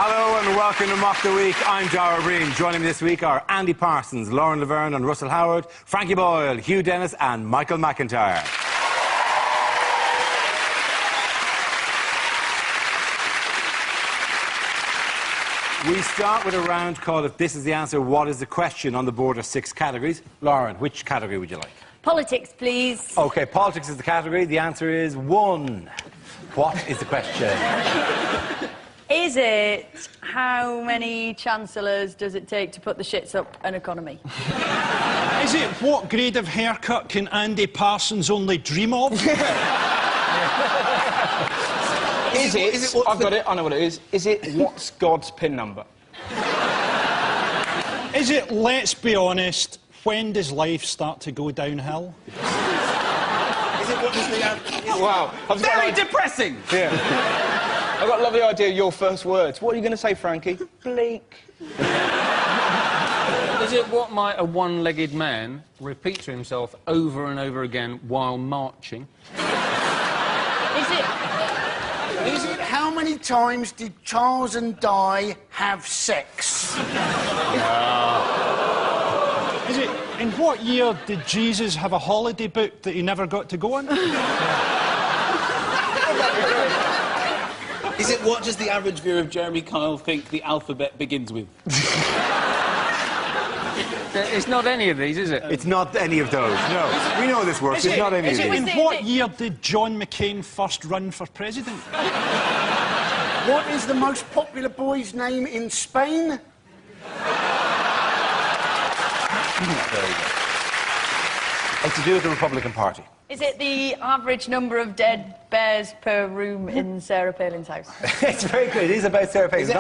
Hello and welcome to Mock the Week. I'm Dara Breen. Joining me this week are Andy Parsons, Lauren Laverne and Russell Howard, Frankie Boyle, Hugh Dennis and Michael McIntyre. We start with a round called If This Is the Answer, What is the Question? On the board of 6 categories. Lauren, which category would you like? Politics, please. OK, politics is the category. The answer is 1. What is the question? Is it how many chancellors does it take to put the shits up an economy? Is it what grade of haircut can Andy Parsons only dream of? Is it I've got it, I know what it is. Is it what's God's PIN number? Is it, let's be honest, when does life start to go downhill? Is it what does the... Wow. Very depressing! Yeah. I've got a lovely idea of your first words. What are you going to say, Frankie? Bleak. Is it what might a one-legged man repeat to himself over and over again while marching? Is it how many times did Charles and Di have sex? Is it, in what year did Jesus have a holiday booked that he never got to go on? Is it what does the average viewer of Jeremy Kyle think the alphabet begins with? It's not any of these, is it? It's not any of those, no. We know this works. It's not any of these. In what year did John McCain first run for president? What is the most popular boy's name in Spain? It's to do with the Republican Party. Is it the average number of dead bears per room in Sarah Palin's house? It's very good. It is about Sarah Palin.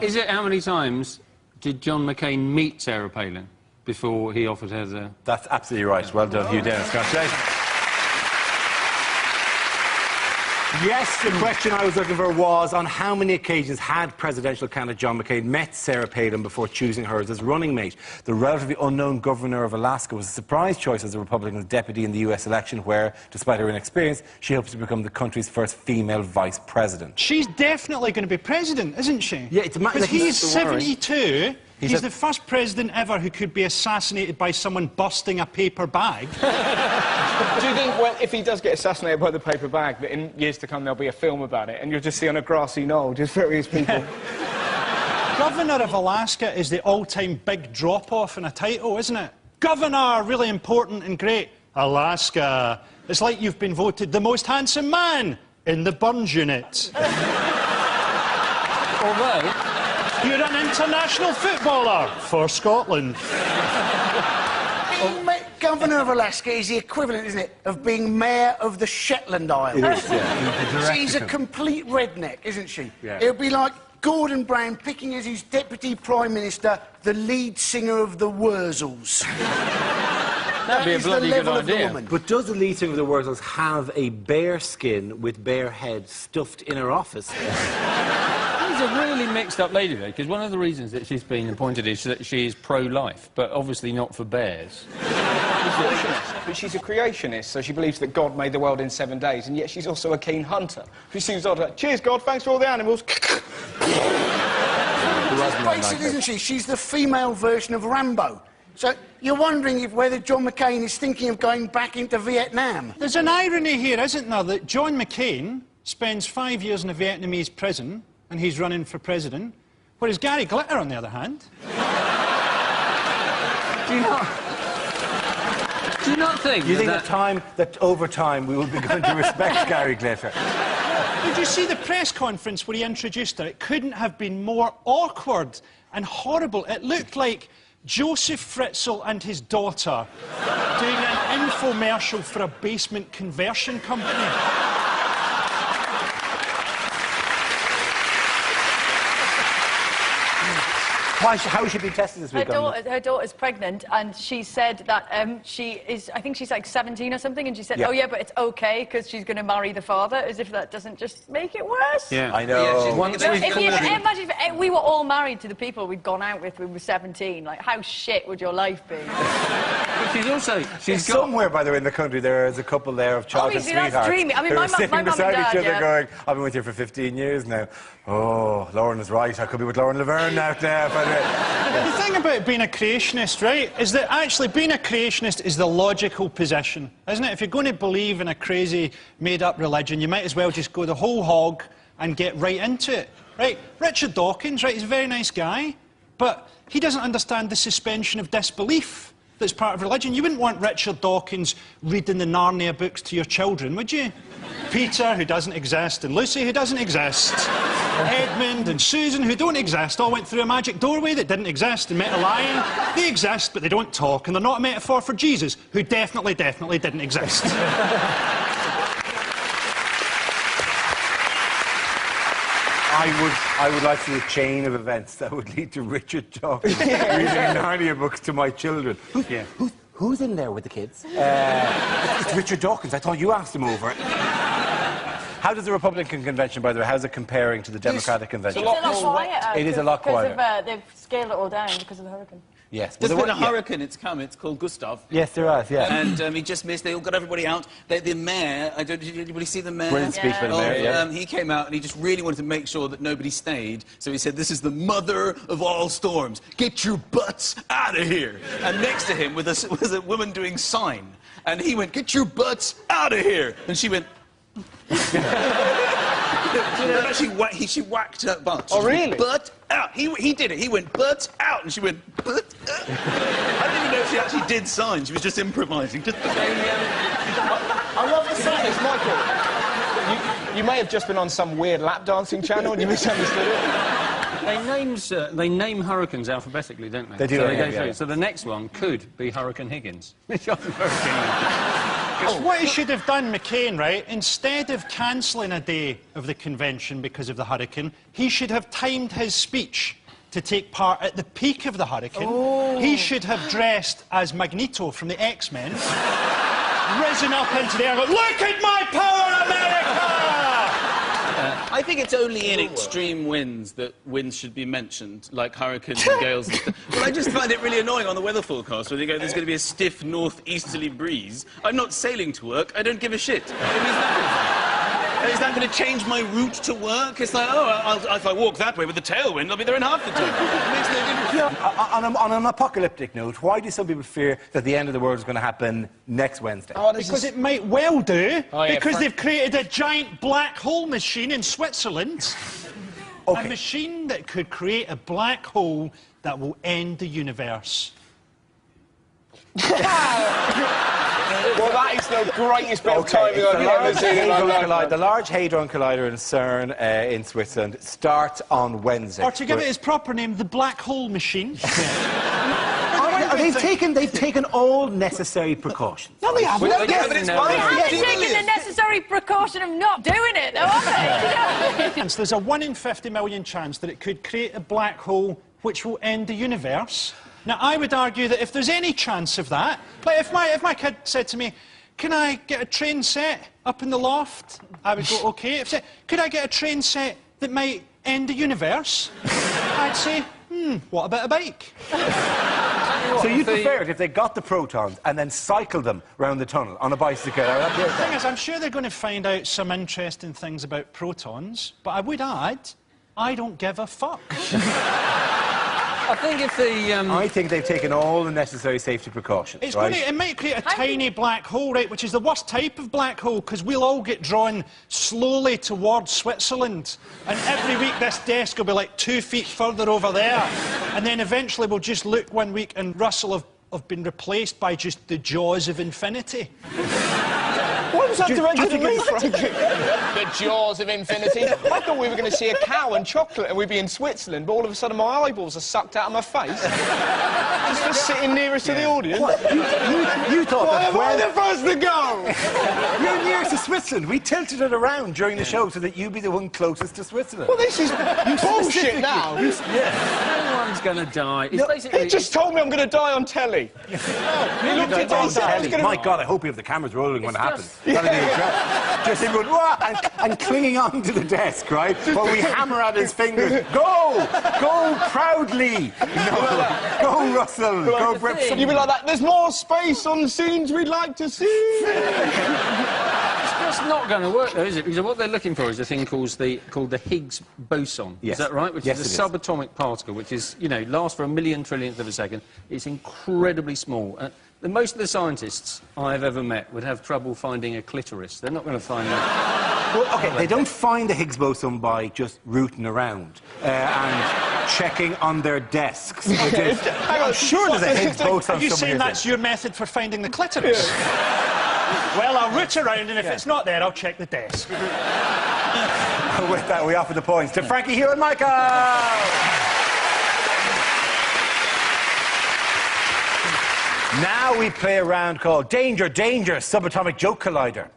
Is it how many times did John McCain meet Sarah Palin before he offered her the... That's absolutely right. Well done, Hugh Dennis. Congratulations. Yes, the question I was looking for was on how many occasions had presidential candidate John McCain met Sarah Palin before choosing her as his running mate. The relatively unknown governor of Alaska was a surprise choice as a Republican deputy in the US election where, despite her inexperience, she hopes to become the country's first female vice president. She's definitely going to be president, isn't she? Yeah, it's because he's 72. He's the first president ever who could be assassinated by someone busting a paper bag. Do you think, well, if he does get assassinated by the paper bag, that in years to come there'll be a film about it and you'll just see on a grassy knoll just various people... Governor of Alaska is the all-time big drop-off in a title, isn't it? Governor, really important and great. Alaska. It's like you've been voted the most handsome man in the Burns unit. Although... You're an international footballer for Scotland. Governor of Alaska is the equivalent, isn't it, of being mayor of the Shetland Isles. It is, yeah. She's a complete redneck, isn't she? Yeah. It would be like Gordon Brown picking as his deputy prime minister the lead singer of the Wurzels. That'd be a bloody good idea. But does the lead singer of the Wurzels have a bear skin with bear head stuffed in her office? She's a really mixed-up lady, though, because one of the reasons that she's been appointed is that she is pro-life, but obviously not for bears. But she's a creationist, so she believes that God made the world in 7 days, and yet she's also a keen hunter. She seems odd like, cheers, God, thanks for all the animals. Basically, isn't she? She's the female version of Rambo. So you're wondering if whether John McCain is thinking of going back into Vietnam. There's an irony here, isn't there, that John McCain spends 5 years in a Vietnamese prison and he's running for president, whereas Gary Glitter, on the other hand... Do you not think... You think that over time we will begin to respect Gary Glitter? Did you see the press conference where he introduced her? It couldn't have been more awkward and horrible. It looked like Joseph Fritzl and his daughter doing an infomercial for a basement conversion company. How is she being tested this week? Her daughter's pregnant, and she said that she is, I think she's like 17 or something, and she said, Yeah. oh yeah, but it's okay because she's going to marry the father, as if that doesn't just make it worse. Yeah. I know. Yeah, once we've Imagine if we were all married to the people we'd gone out with when we were 17, like how shit would your life be? But she's got... Somewhere, by the way, in the country, there is a couple there of childhood Obviously, that's sweethearts. dreamy. I mean, who my are mum- sitting my mum and beside dad, each other yeah. going, I've been with you for 15 years now. Oh, Lauren is right. I could be with Lauren Laverne now. The thing about being a creationist, right, is that actually being a creationist is the logical position, isn't it? If you're going to believe in a crazy, made-up religion, you might as well just go the whole hog and get right into it, right? Richard Dawkins, right, he's a very nice guy, but he doesn't understand the suspension of disbelief that's part of religion. You wouldn't want Richard Dawkins reading the Narnia books to your children, would you? Peter, who doesn't exist, and Lucy, who doesn't exist. Edmund and Susan, who don't exist, all went through a magic doorway that didn't exist and met a lion. They exist, but they don't talk, and they're not a metaphor for Jesus, who definitely didn't exist. I would like to see a chain of events that would lead to Richard Dawkins reading Narnia books to my children. Who's in there with the kids? It's Richard Dawkins. I thought you asked him over it. How does the Republican convention, by the way, how's it comparing to the Democratic convention? It's a lot quieter. It is a lot quieter. Because they've scaled it all down because of the hurricane. Yes. There's Well, been a hurricane, it's come, it's called Gustav. Yes, there has, yeah. And he just missed, they all got everybody out. The mayor, did anybody see the mayor? Brilliant speech by the mayor, yeah. He came out and he just really wanted to make sure that nobody stayed. So he said, this is the mother of all storms. Get your butts out of here. And next to him was a woman doing sign. And he went, get your butts out of here. And she went... She whacked her butt. Oh, really? Butt out. He did it. He went butt out, and she went butt out. I didn't even know she actually did signs. She was just improvising. I love the sadness, Michael. You may have just been on some weird lap dancing channel and you misunderstood it. They name hurricanes alphabetically, don't they? They do, So, yeah, go through. yeah. So the next one could be Hurricane Higgins. Which wasn't Hurricane. What he should have done, McCain, right, instead of cancelling a day of the convention because of the hurricane, he should have timed his speech to take part at the peak of the hurricane. He should have dressed as Magneto from the X-Men, risen up into the air and go, look at my power, America! I think it's only in extreme winds that winds should be mentioned, like hurricanes and gales and stuff. Well, I just find it really annoying on the weather forecast when they go, there's going to be a stiff northeasterly breeze. I'm not sailing to work. I don't give a shit. Is that going to change my route to work? It's like, if I walk that way with the tailwind, I'll be there in half the time. It makes no difference. On an apocalyptic note, why do some people fear that the end of the world is going to happen next Wednesday? Because it might well do, yeah, because they've created a giant black hole machine in Switzerland. Okay. A machine that could create a black hole that will end the universe. Well, that is the greatest bit of timing I've ever seen in my life. The Large Hadron Collider in CERN in Switzerland starts on Wednesday. Or to give it its proper name, the black hole machine. They've taken all necessary precautions. No, they haven't. Well, yeah, but it's fine. They haven't Yeah. taken the necessary precaution of not doing it, though, have they? There's a 1 in 50 million chance that it could create a black hole which will end the universe. Now, I would argue that if there's any chance of that, like if my kid said to me, can I get a train set up in the loft? I would go, OK. If it, could I get a train set that might end the universe? I'd say, what about a bike? So you'd prefer it if they got the protons and then cycled them round the tunnel on a bicycle? The thing is, I'm sure they're going to find out some interesting things about protons, but I would add, I don't give a fuck. I think if the... I think they've taken all the necessary safety precautions, It's right? it might create a tiny black hole, right, which is the worst type of black hole, because we'll all get drawn slowly towards Switzerland. And every week this desk will be like 2 feet further over there. And then eventually we'll just look one week and Russell have been replaced by just the jaws of infinity. What was that directed at me, Frankie? The jaws of infinity. I thought we were going to see a cow and chocolate and we'd be in Switzerland, but all of a sudden my eyeballs are sucked out of my face. Just for sitting nearest to the audience. What? You thought Why that am I the first to go? You're nearest to Switzerland. We tilted it around during the show so that you'd be the one closest to Switzerland. Well, this is bullshit now. No one's going to die. It's basically... He just told me I'm going to die on telly. He looked at on telly. My God, I hope you have the cameras rolling when it happens. That'd be incredible. Just him going, "Wah," and clinging on to the desk, right? While we hammer at his fingers. Go! Go proudly! No. Go, Russell! Go, Brett. You'd be like that. There's more space on scenes we'd like to see. It's not going to work, though, is it? Because what they're looking for is a thing called the Higgs boson. Yes. Is that right? Which Yes, is it a is. subatomic particle, which is, you know, lasts for a million trillionth of a second. It's incredibly small. Most of the scientists I've ever met would have trouble finding a clitoris. They're not going to find that. Well, OK, they don't find the Higgs boson by just rooting around and checking on their desks. I'm sure there's a Higgs boson Are you somewhere. saying that's your method for finding the clitoris? Well, I'll root around, and if it's not there, I'll check the desk. With that, we offer the points to Frankie, Hugh and Michael! Now we play a round called Danger, Danger, Subatomic Joke Collider.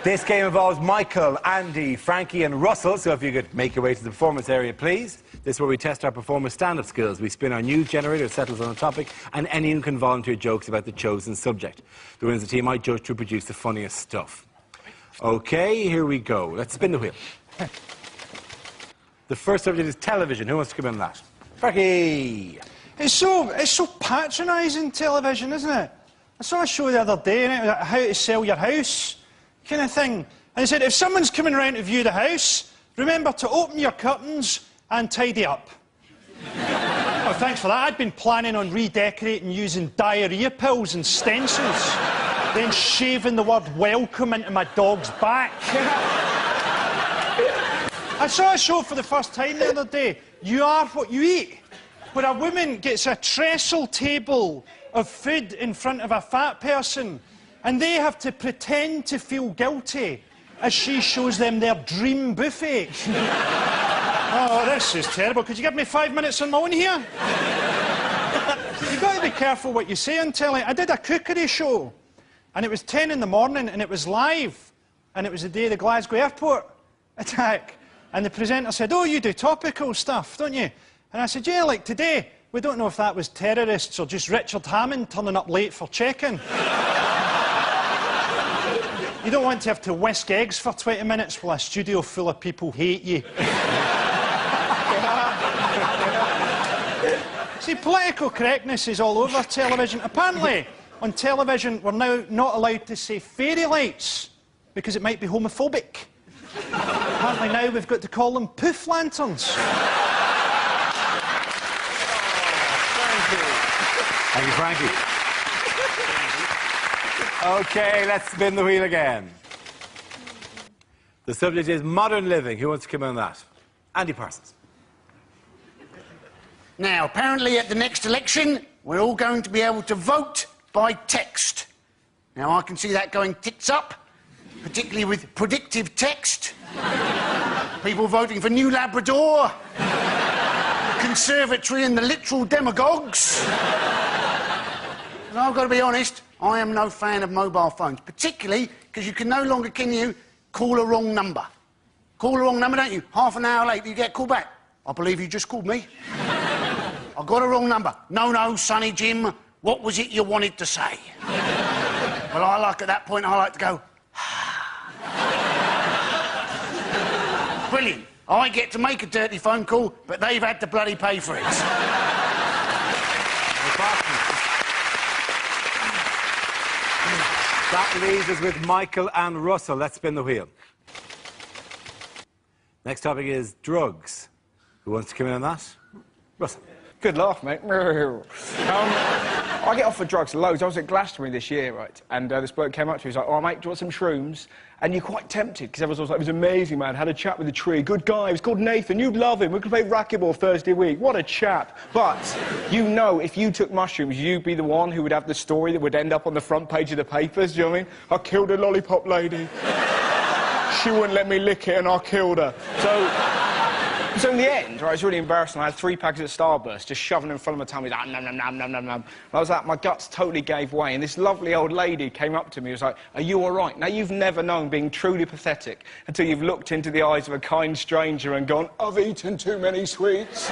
This game involves Michael, Andy, Frankie and Russell, so if you could make your way to the performance area, please. This is where we test our performers' stand-up skills. We spin our news generator, it settles on a topic, and anyone can volunteer jokes about the chosen subject. The winner of the team might judge to produce the funniest stuff. OK, here we go. Let's spin the wheel. The first subject is television. Who wants to come in on that? Frankie! It's so patronising, television, isn't it? I saw a show the other day, and it was like how to sell your house kind of thing. And it said, if someone's coming around to view the house, remember to open your curtains and tidy up. Oh, thanks for that. I'd been planning on redecorating using diarrhea pills and stencils, then shaving the word welcome into my dog's back. I saw a show for the first time the other day, You Are What You Eat, where a woman gets a trestle table of food in front of a fat person, and they have to pretend to feel guilty as she shows them their dream buffet. Oh, this is terrible. Could you give me 5 minutes on my own here? You've got to be careful what you say on telly. I did a cookery show, and it was 10 in the morning, and it was live, and it was the day of the Glasgow airport attack. And the presenter said, oh, you do topical stuff, don't you? And I said, yeah, like today. We don't know if that was terrorists or just Richard Hammond turning up late for check-in. You don't want to have to whisk eggs for 20 minutes while a studio full of people hate you. See, political correctness is all over television. Apparently, on television, we're now not allowed to say fairy lights because it might be homophobic. Apparently now we've got to call them poof lanterns. Thank you, Frankie. OK, let's spin the wheel again. The subject is modern living. Who wants to come in on that? Andy Parsons. Now, apparently at the next election, we're all going to be able to vote by text. Now, I can see that going tits up, particularly with predictive text. People voting for New Labrador, the Conservatory and the literal demagogues. And I've got to be honest, I am no fan of mobile phones, particularly because you can no longer, can you, call a wrong number. Call a wrong number, don't you? Half an hour later, you get a call back. I believe you just called me. I got a wrong number. No, Sonny Jim, what was it you wanted to say? Well, at that point, I like to go, brilliant. I get to make a dirty phone call, but they've had to bloody pay for it. That leaves us with Michael and Russell. Let's spin the wheel. Next topic is drugs. Who wants to come in on that? Russell. Good laugh, mate. I get offered drugs loads. I was at Glastonbury this year, right? And this bloke came up to me. He was like, oh, mate, do you want some shrooms? And you're quite tempted, because everyone's like, it was amazing, man. Had a chat with the tree. Good guy. He was called Nathan. You'd love him. We could play racquetball Thursday week. What a chap. But you know, if you took mushrooms, you'd be the one who would have the story that would end up on the front page of the papers. Do you know what I mean? I killed a lollipop lady. She wouldn't let me lick it and I killed her. So in the end, right, it was really embarrassing. I had 3 packets of Starburst just shoving in front of my tummy, like, nom, nom, nom, nom, nom, nom. I was like, my guts totally gave way, and this lovely old lady came up to me and was like, are you all right? Now, you've never known being truly pathetic until you've looked into the eyes of a kind stranger and gone, I've eaten too many sweets.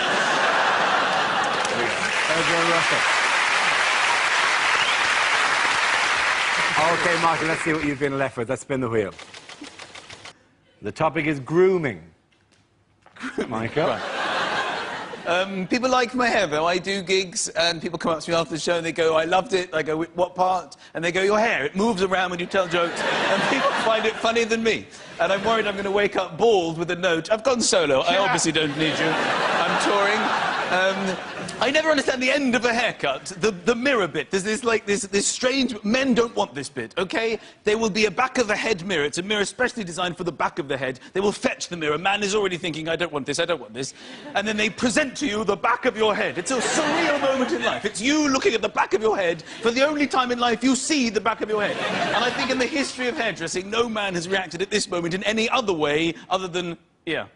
OK, Michael, let's see what you've been left with. Let's spin the wheel. The topic is grooming. Michael? Right. People like my hair, though. I do gigs, and people come up to me after the show and they go, I loved it. I go, what part? And they go, your hair. It moves around when you tell jokes. And people find it funnier than me. And I'm worried I'm going to wake up bald with a note. I've gone solo. I obviously don't need you. I'm touring. I never understand the end of a haircut, the mirror bit. There's this strange... Men don't want this bit, OK? There will be a back of the head mirror. It's a mirror specially designed for the back of the head. They will fetch the mirror. Man is already thinking, I don't want this, I don't want this. And then they present to you the back of your head. It's a surreal moment in life. It's you looking at the back of your head for the only time in life you see the back of your head. And I think in the history of hairdressing, no man has reacted at this moment in any other way other than, yeah.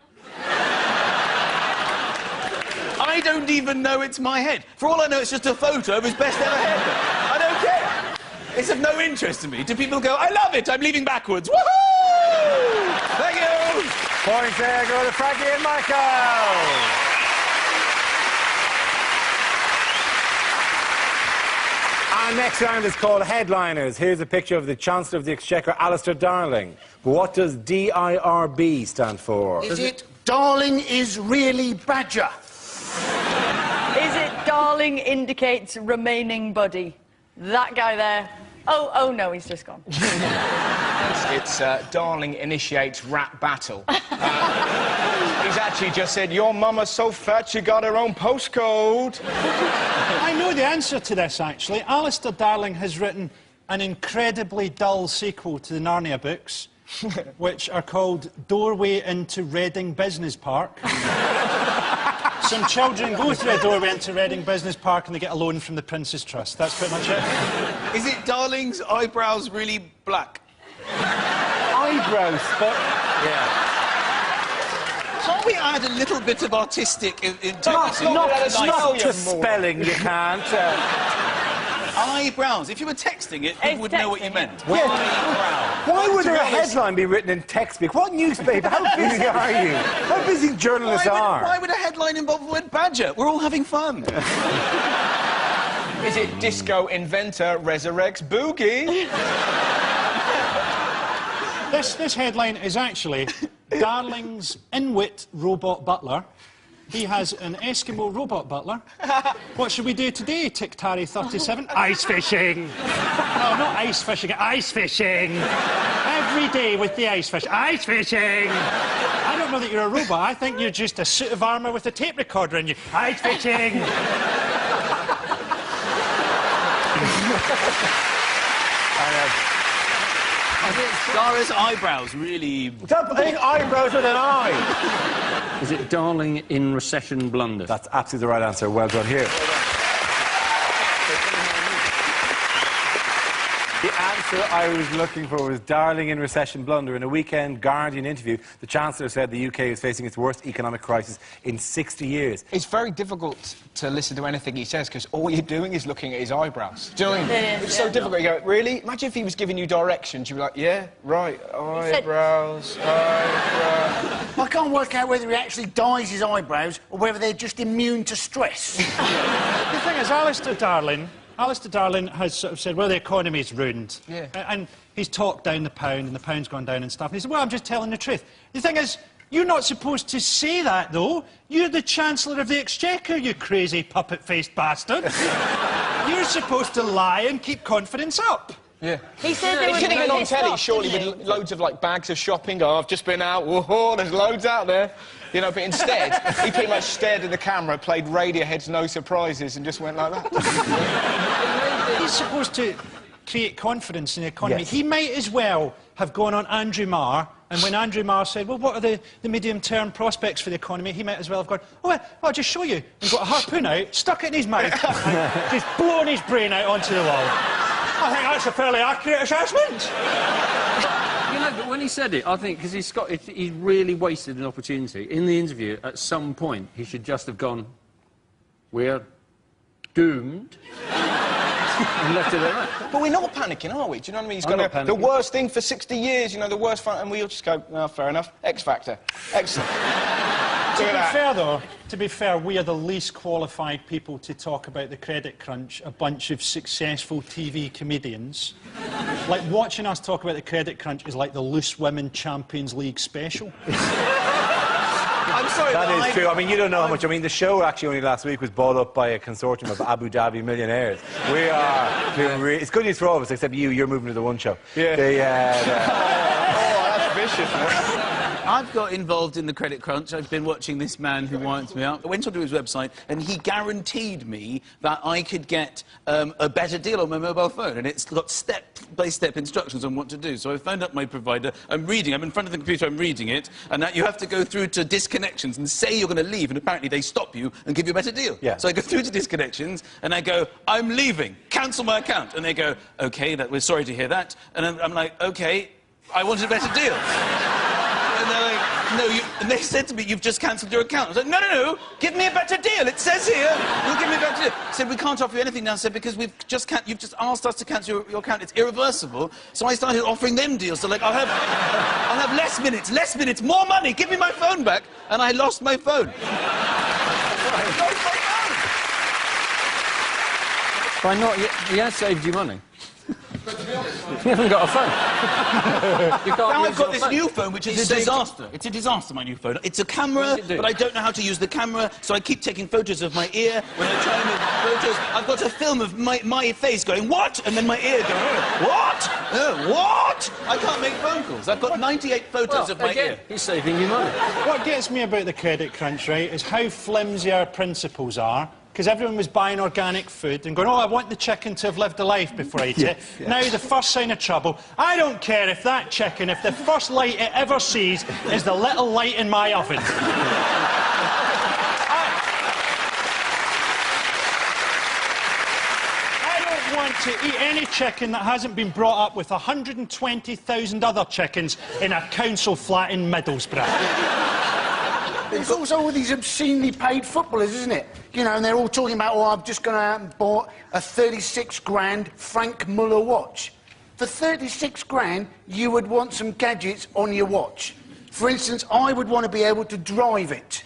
I don't even know it's my head. For all I know, it's just a photo of his best ever haircut. I don't care. It's of no interest to me. Do people go, I love it, I'm leaving backwards. Woohoo! Thank you! Points there go to Frankie and Michael. Our next round is called Headliners. Here's a picture of the Chancellor of the Exchequer, Alistair Darling. What does DIRB stand for? Is it Darling is really Badger? Is it darling indicates remaining body? That guy there. Oh no, he's just gone. It's Darling initiates rap battle. He's actually just said, your mama's so fat she got her own postcode. I know the answer to this, actually. Alistair Darling has written an incredibly dull sequel to the Narnia books, which are called Doorway into Reading Business Park. Some children go through a doorway into Reading Business Park and they get a loan from the Prince's Trust. That's pretty much it. Is it Darling's eyebrows really black? Eyebrows, but... Yeah. Can't we add a little bit of artistic integrity? Not to spelling, you can't. Eyebrows. If you were texting it, people would know what you meant. Why would a headline be written in text speak? What newspaper? How busy are you? How busy journalists are? Why would a headline involve the word badger? We're all having fun. Is it disco inventor resurrects boogie? This headline is actually Darling's Inuit robot butler. He has an Eskimo robot butler. What should we do today, Tiktari37? Ice fishing! No, not ice fishing, ice fishing! Every day with the ice fish. Ice fishing! I don't know that you're a robot. I think you're just a suit of armour with a tape recorder in you. Ice fishing! Dara's eyebrows really... Stop putting eyebrows with an eye! Is it Darling in recession blunder? That's absolutely the right answer. Well done here. The answer I was looking for was Darling in recession blunder. In a Weekend Guardian interview, the Chancellor said the UK is facing its worst economic crisis in 60 years. It's very difficult to listen to anything he says because all you're doing is looking at his eyebrows. Do you know what I mean? It's so difficult. You go, really? Imagine if he was giving you directions. You'd be like, yeah, right, eyebrows, eyebrows. I can't work out whether he actually dyes his eyebrows or whether they're just immune to stress. The thing is, Alistair Darling has sort of said, well, the economy's ruined. Yeah. And he's talked down the pound, and the pound's gone down and stuff. And he said, well, I'm just telling the truth. The thing is, you're not supposed to say that, though. You're the Chancellor of the Exchequer, you crazy puppet-faced bastard. You're supposed to lie and keep confidence up. Yeah. He said they He's were sitting in on pissed telly, off, surely, didn't with loads of, like, bags of shopping. Oh, I've just been out. Whoa, there's loads out there. You know, but instead, he pretty much stared at the camera, played Radiohead's No Surprises, and just went like that. He's supposed to create confidence in the economy. Yes. He might as well have gone on Andrew Marr, and when Andrew Marr said, well, what are the medium-term prospects for the economy, he might as well have gone, oh, well, I'll just show you, and got a harpoon out, stuck it in his mouth, and just blown his brain out onto the wall. I think that's a fairly accurate assessment. You know, but when he said it, I think, because he's really wasted an opportunity. In the interview, at some point, he should just have gone, we're doomed. And left it at that. But we're not panicking, are we? Do you know what I mean? He's I'm got not the panicking. worst thing for 60 years, you know, the worst fun, and we all just go, oh, fair enough. X Factor. Excellent. To be fair, we are the least qualified people to talk about the credit crunch, a bunch of successful TV comedians. Like, watching us talk about the credit crunch is like the Loose Women Champions League special. I'm sorry, That is true. I mean, you don't know how much. I mean, the show actually only last week was bought up by a consortium of Abu Dhabi millionaires. We are doing it's good news for all of us, except you. You're moving to the One Show. Yeah. Oh, that's vicious. I've got involved in the credit crunch. I've been watching this man who winds me up. I went onto his website and he guaranteed me that I could get a better deal on my mobile phone, and it's got step-by-step instructions on what to do. So I phoned up my provider. I'm in front of the computer, I'm reading it, and now you have to go through to disconnections and say you're going to leave, and apparently they stop you and give you a better deal. Yeah. So I go through to disconnections and I go, I'm leaving, cancel my account. And they go, OK, we're sorry to hear that. And I'm like, OK, I wanted a better deal. And they're like, no, and they said to me, you've just cancelled your account. I was like, no, give me a better deal. It says here, you'll give me a better deal. I said, we can't offer you anything now. I said, because you've just asked us to cancel your account. It's irreversible. So I started offering them deals. So, like, I'll have less minutes, more money. Give me my phone back. And I lost my phone. Why not? He has saved you money. You haven't got a phone. You can't Now use I've got your this phone. new phone, which is a disaster. It's a disaster, my new phone. It's a camera, What does it do? but I don't know how to use the camera, so I keep taking photos of my ear. When I try and make photos, I've got a film of my face going, what? And then my ear going, what? What? I can't make phone calls. I've got 98 photos of my again, ear. he's saving you money. What gets me about the credit crunch, right, is how flimsy our principles are. Because everyone was buying organic food and going, oh, I want the chicken to have lived a life before I eat it. Now, the first sign of trouble, I don't care if that chicken, if the first light it ever sees is the little light in my oven. I don't want to eat any chicken that hasn't been brought up with 120,000 other chickens in a council flat in Middlesbrough. It's also all these obscenely paid footballers, isn't it? You know, and they're all talking about, oh, I've just gone out and bought a 36 grand Frank Muller watch. For 36 grand, you would want some gadgets on your watch. For instance, I would want to be able to drive it.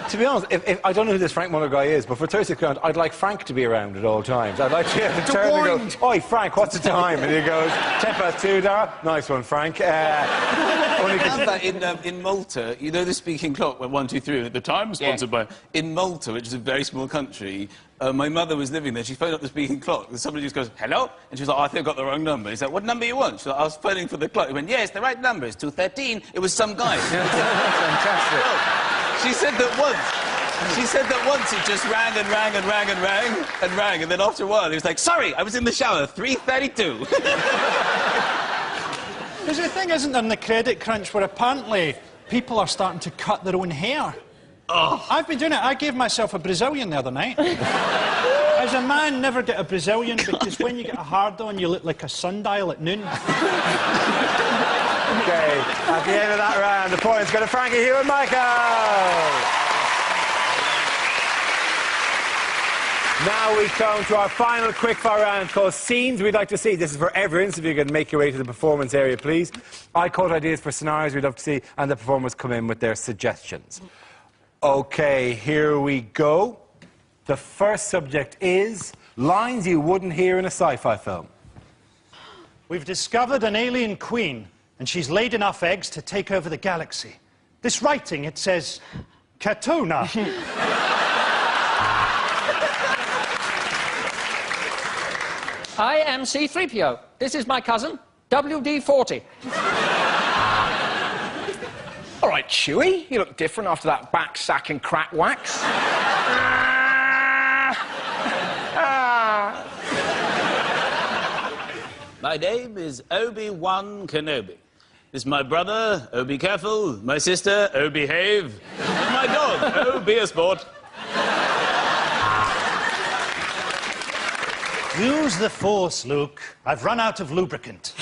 To be honest, if I don't know who this Frank Muller guy is, but for 36 grand, I'd like Frank to be around at all times. I'd like to be able to turn and go, oi, Frank, what's the time? And he goes, 2:10, Dara. Nice one, Frank. We have that in Malta. You know the speaking clock went 1, 2, 3 at the time, sponsored by. In Malta, which is a very small country, my mother was living there. She phoned up the speaking clock. And somebody just goes, hello? And she was like, oh, I think I've got the wrong number. He's like, what number you want? She's like, I was phoning for the clock. He went, yes, the right number. It's 213. It was some guy. Fantastic. She said that once it just rang and rang and rang and rang and rang, and then after a while he was like, sorry, I was in the shower, 3:32. There's a thing, isn't there, in the credit crunch where apparently people are starting to cut their own hair. Oh. I've been doing it. I gave myself a Brazilian the other night. As a man, never get a Brazilian because when you get a hard-on, you look like a sundial at noon. Okay, at the end of that round, the points go to Frankie, Hugh and Michael. Now we come to our final quickfire round called Scenes We'd Like to See. This is for everyone, so if you can make your way to the performance area, please. I quote ideas for scenarios we'd love to see, and the performers come in with their suggestions. OK, here we go. The first subject is lines you wouldn't hear in a sci-fi film. We've discovered an alien queen, and she's laid enough eggs to take over the galaxy. This writing, it says, Katuna. I am C-3PO. This is my cousin, WD-40. All right, Chewie, you look different after that back sack and crack wax. My name is Obi-Wan Kenobi. This is my brother, Oh Be Careful, my sister, Oh Behave, and my dog, Oh Be a Sport. Use the Force, Luke. I've run out of lubricant.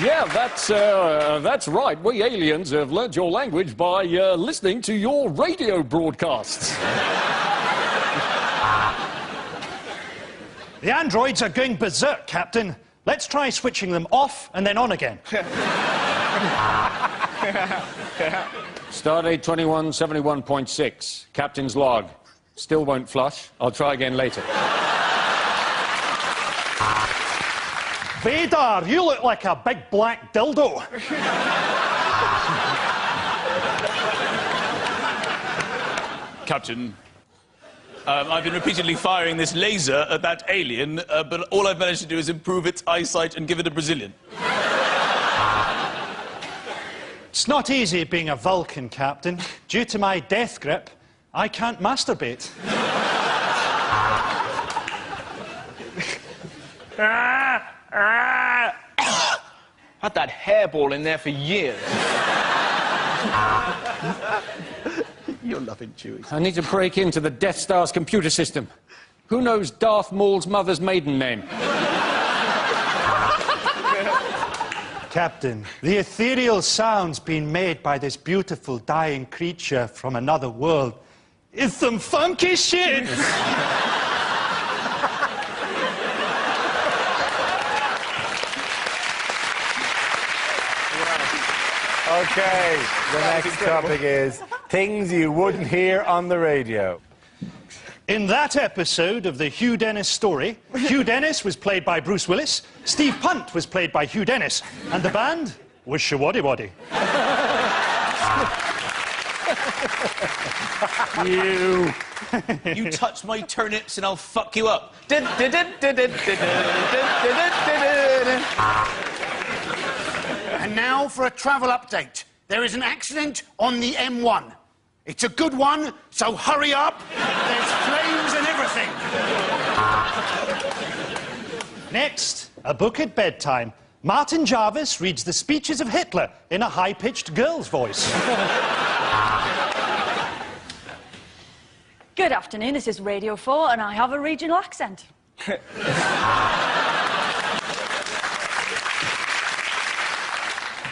Yeah, that's right. We aliens have learnt your language by listening to your radio broadcasts. The androids are going berserk, Captain. Let's try switching them off and then on again. Stardate 2171.6. Captain's log. Still won't flush. I'll try again later. Vader, you look like a big black dildo. Captain, I've been repeatedly firing this laser at that alien, but all I've managed to do is improve its eyesight and give it a Brazilian. It's not easy being a Vulcan, Captain. Due to my death grip, I can't masturbate. Had that hairball in there for years. You're loving Chewie. I need to break into the Death Star's computer system. Who knows Darth Maul's mother's maiden name? Captain, the ethereal sounds being made by this beautiful dying creature from another world is some funky shit. Okay, the next topic is things you wouldn't hear on the radio. In that episode of the Hugh Dennis story, Hugh Dennis was played by Bruce Willis, Steve Punt was played by Hugh Dennis, and the band was Shawaddy Waddy. You touch my turnips and I'll fuck you up. And now for a travel update. There is an accident on the M1. It's a good one, so hurry up. There's flames and everything. Next, a book at bedtime. Martin Jarvis reads the speeches of Hitler in a high-pitched girl's voice. Good afternoon, this is Radio 4 and I have a regional accent.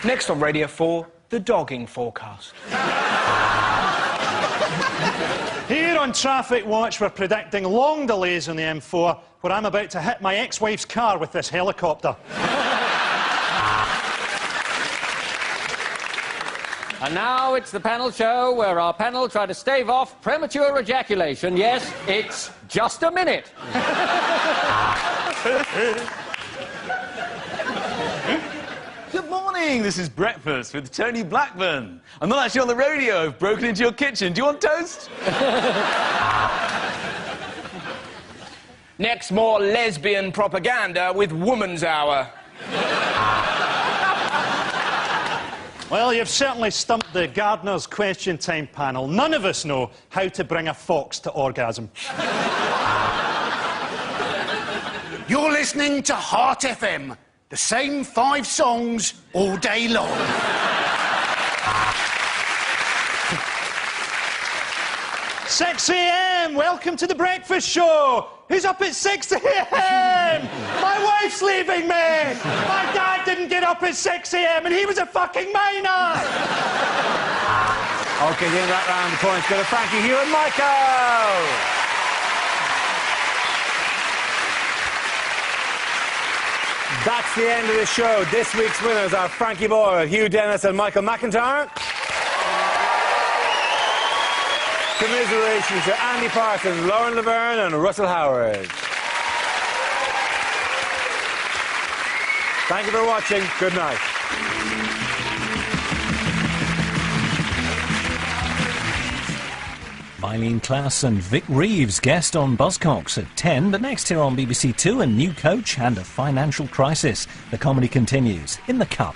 Next on Radio 4, the dogging forecast. Here on Traffic Watch, we're predicting long delays on the M4, where I'm about to hit my ex-wife's car with this helicopter. And now it's the panel show where our panel try to stave off premature ejaculation. Yes, it's just a minute. Good morning, this is Breakfast with Tony Blackburn. I'm not actually on the radio, I've broken into your kitchen. Do you want toast? Next, more lesbian propaganda with Woman's Hour. Well, you've certainly stumped the Gardener's Question Time panel. None of us know how to bring a fox to orgasm. You're listening to Heart FM. The same 5 songs all day long. "6 a.m. Welcome to the breakfast show. Who's up at 6 a.m? My wife's leaving me. My dad didn't get up at 6 a.m. and he was a fucking minor." Okay, getting that round the points go to Frankie, Hugh and Michael. That's the end of the show. This week's winners are Frankie Boyle, Hugh Dennis and Michael McIntyre. Commiserations to Andy Parsons, Lauren Laverne and Russell Howard. Thank you for watching. Good night. Eileen Klass and Vic Reeves guest on Buzzcocks at 10, but next here on BBC Two, a new coach and a financial crisis. The comedy continues in The Cup.